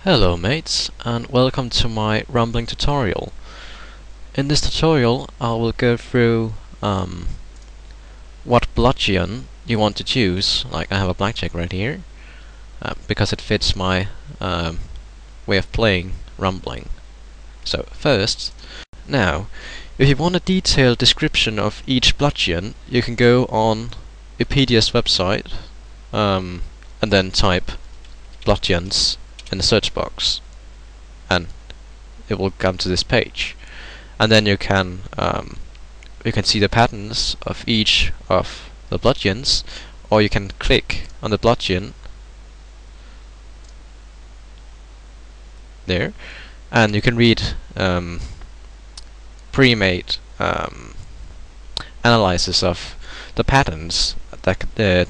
Hello mates, and welcome to my rumbling tutorial. In this tutorial I will go through what bludgeon you want to choose. Like I have a blackjack right here, because it fits my way of playing rumbling. So first, now, if you want a detailed description of each bludgeon, you can go on Wikipedia's website and then type bludgeons in the search box, and it will come to this page, and then you can see the patterns of each of the bludgeons, or you can click on the bludgeon there, and you can read pre-made analysis of the patterns that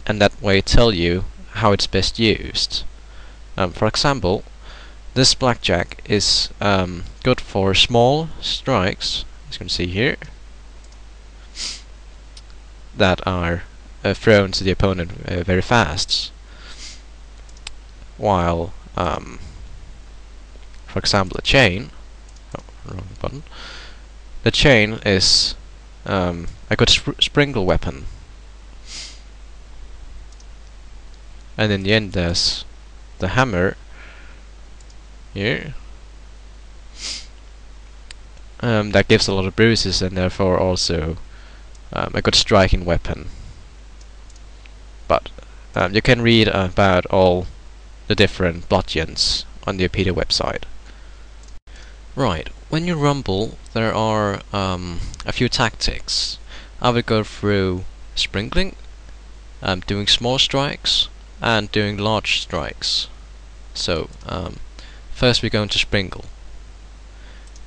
and that way tell you how it's best used. For example, this blackjack is good for small strikes, as you can see here, that are thrown to the opponent very fast. While, for example, a chain, wrong button. The chain is a good sprinkle weapon, and in the end there's the hammer here, that gives a lot of bruises and therefore also a good striking weapon. But you can read about all the different bludgeons on the Wikipedia website. Right, when you rumble there are a few tactics. I will go through sprinkling, doing small strikes, and doing large strikes. So first we're going to sprinkle.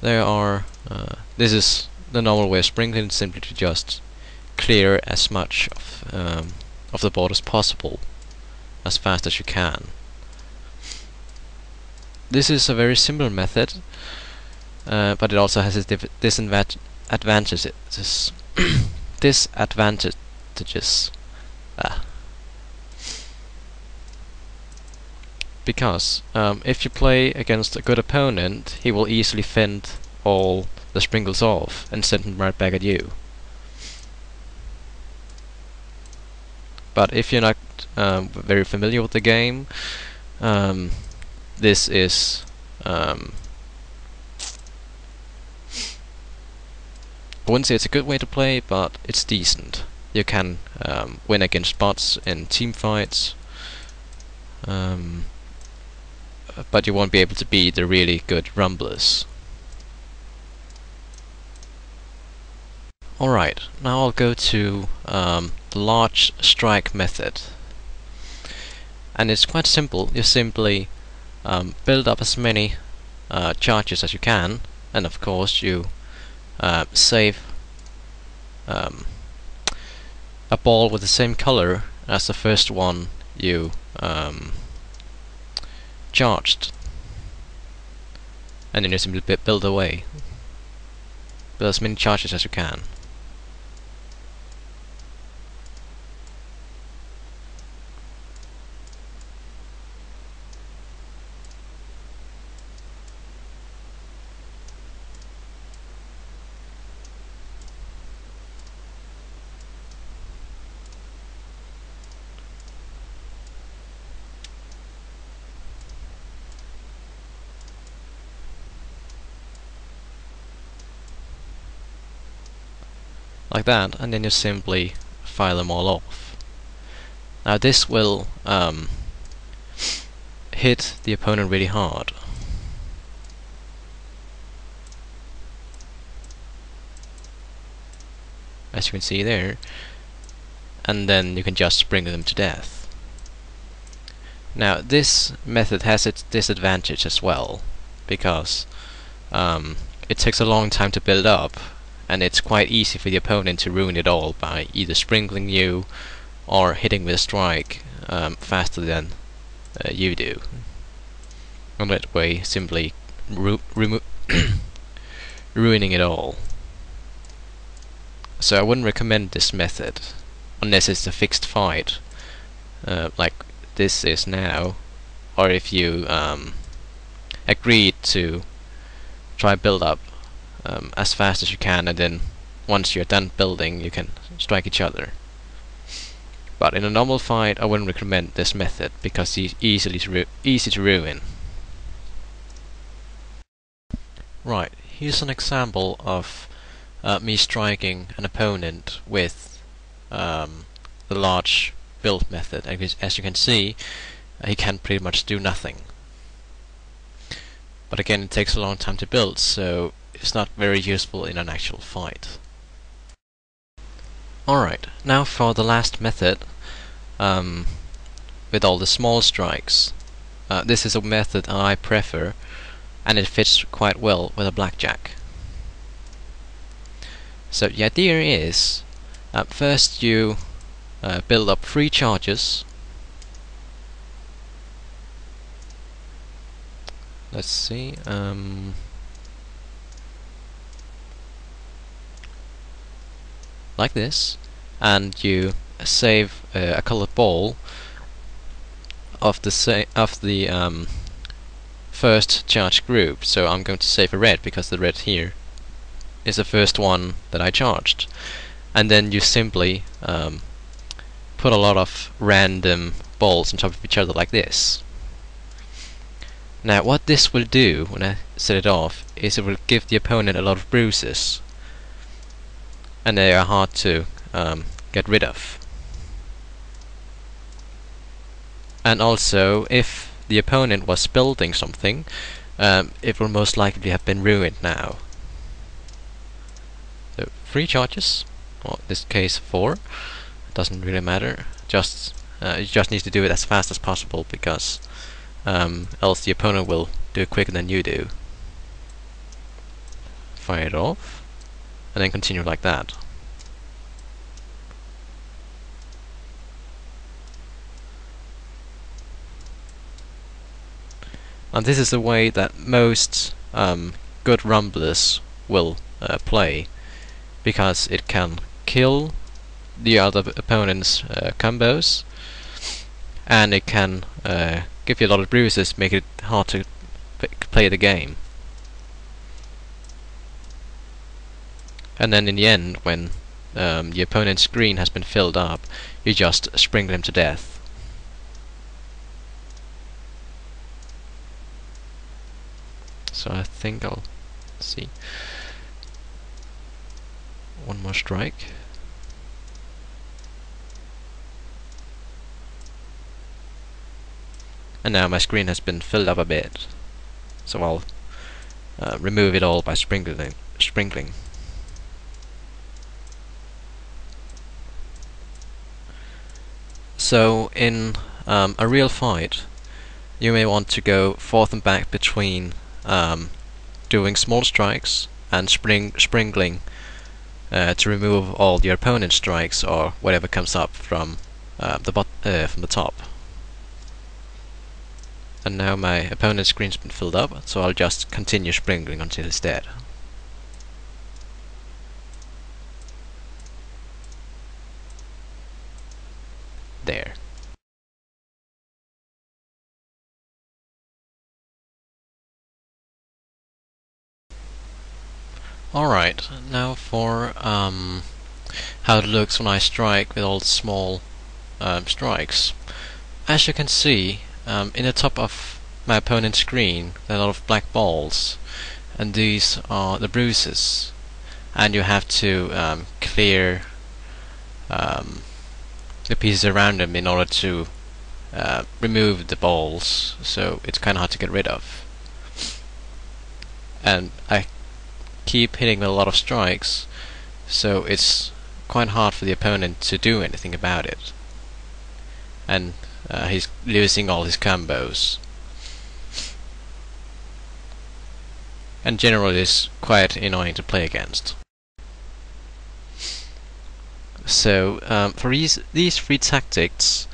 There are this is the normal way of sprinkling, simply to just clear as much of the board as possible, as fast as you can. This is a very simple method, but it also has its disadvantages. Because if you play against a good opponent, he will easily fend all the sprinkles off and send them right back at you. But if you're not very familiar with the game, this is I wouldn't say it's a good way to play, but it's decent. You can win against bots in team fights, but you won't be able to beat the really good rumblers. Alright, now I'll go to the large strike method. And it's quite simple. You simply build up as many charges as you can, and of course you save a ball with the same color as the first one you charged, and then you simply build away. Build as many charges as you can. Like that, and then you simply file them all off. Now this will hit the opponent really hard. As you can see there, and then you can just sprinkle them to death. Now this method has its disadvantage as well, because it takes a long time to build up, and it's quite easy for the opponent to ruin it all by either sprinkling you or hitting with a strike faster than you do. And that way simply ruining it all. So I wouldn't recommend this method unless it's a fixed fight, like this is now, or if you agreed to try build up as fast as you can, and then once you're done building, you can strike each other. But in a normal fight, I wouldn't recommend this method because he's easy to ruin. Right, here's an example of me striking an opponent with the large build method. As you can see, he can pretty much do nothing. But again, it takes a long time to build, so it's not very useful in an actual fight. Alright, now for the last method, with all the small strikes. This is a method I prefer, and it fits quite well with a blackjack. So the idea is, first you build up 3 charges. Let's see, like this, and you save a colored ball of the first charged group. So I'm going to save a red because the red here is the first one that I charged, and then you simply put a lot of random balls on top of each other like this. Now what this will do when I set it off is it will give the opponent a lot of bruises, and they are hard to get rid of. And also, if the opponent was building something, it will most likely have been ruined now. So 3 charges, or in this case 4, doesn't really matter. You just need to do it as fast as possible, because else the opponent will do it quicker than you do. Fire it off, and then continue like that. And this is the way that most good rumblers will play, because it can kill the other opponent's combos, and it can give you a lot of bruises, make it hard to play the game. And then in the end, when the opponent's screen has been filled up, you just sprinkle him to death. So I think I'll see one more strike. And now my screen has been filled up a bit, so I'll remove it all by sprinkling. So in a real fight, you may want to go forth and back between doing small strikes and sprinkling to remove all your opponent's strikes or whatever comes up from the top. And now my opponent's screen's been filled up, so I'll just continue sprinkling until he's dead. There. Alright, now for how it looks when I strike with all the small strikes. As you can see, in the top of my opponent's screen there are a lot of black balls, and these are the bruises, and you have to clear the pieces around them in order to remove the balls, so it's kinda hard to get rid of. And I keep hitting with a lot of strikes, so it's quite hard for the opponent to do anything about it, and he's losing all his combos, and generally is quite annoying to play against. So for these 3 tactics,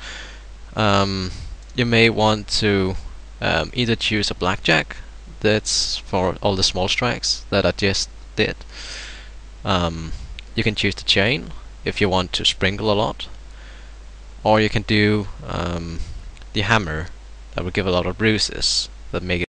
you may want to either choose a blackjack, that's for all the small strikes that I just did. You can choose the chain if you want to sprinkle a lot, or you can do the hammer that will give a lot of bruises that make it